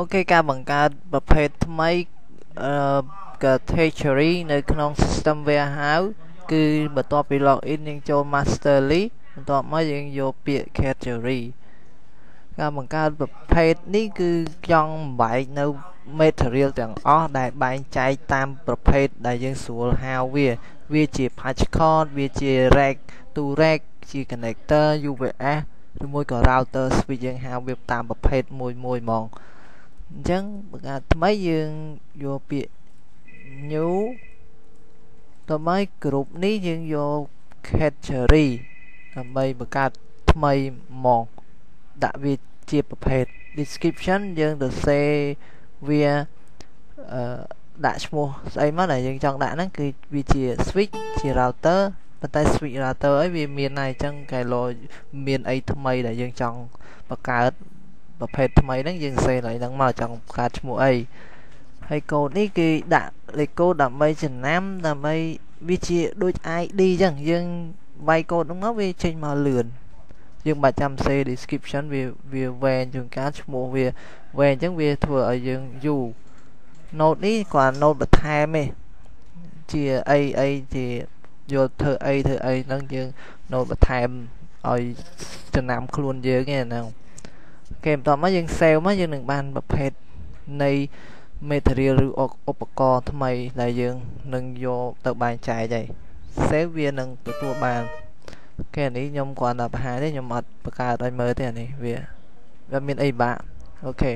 Ok ការបង្កើតប្រភេទថ្មីcategory នៅក្នុង system warehouse គឺបន្ទាប់ពី login យើងចូល master list បន្ទាប់មកយើងយកពាក្យ category ការបង្កើតប្រភេទនេះគឺចង់បំបែកនៅ material ទាំងអស់ដែលបែងចែកតាមប្រភេទដែលយើងស្រួលហៅវាជា patch cord វាជា rack to rack ជា connector UPS ឬមួយក៏ router switch យើងហៅវាតាមប្រភេទមួយហ្មងអញ្ចឹងបង្កើតថ្មីយើងយកពាក្យ new តើមកគ្រប់នេះយើងយក category ដើម្បីបង្កើតថ្មីមកដាក់វាជាប្រភេទ description យើងទៅសេវាដាក់ឈ្មោះស្អីមកដែលយើងចង់ដាក់ហ្នឹងគឺវាជា switch ជា router ប៉ុន្តែ switch router អីវាមានហើយអញ្ចឹងគេមានអីថ្មីដែលយើងចង់បង្កើតប្រភេទថ្មីហ្នឹងយើងសេកន្លែងហ្នឹងមកចង់បង្កើតឈ្មោះអីហើយកូដនេះគឺដាក់លេខកូដដើម្បីចំណាំដើម្បីវាជាដូច ID អញ្ចឹងយើងវាយកូដហ្នឹងមកវាចេញមកលឿនយើងបាច់ចាំសេ description វាវែងជាងការឈ្មោះវាវែងអញ្ចឹងវាធ្វើឲ្យយើងយូរ note នេះគាត់ note បន្ថែមទេជាអីជាយកធ្វើអីហ្នឹងយើង note បន្ថែមឲ្យចំណាំខ្លួនយើងឯហ្នឹងគេបន្ទាប់មកយើង save មកយើងនឹងបានប្រភេទនៃ material ឬឧបករណ៍ថ្មីដែលយើងនឹងយកទៅបែងចែកហើយ save វានឹងទទួលបានគេអានេះខ្ញុំគ្រាន់តែបង្ហាញទេខ្ញុំអត់បង្កើតឲ្យមើលទេអានេះវាមានអីបាក់អូខេ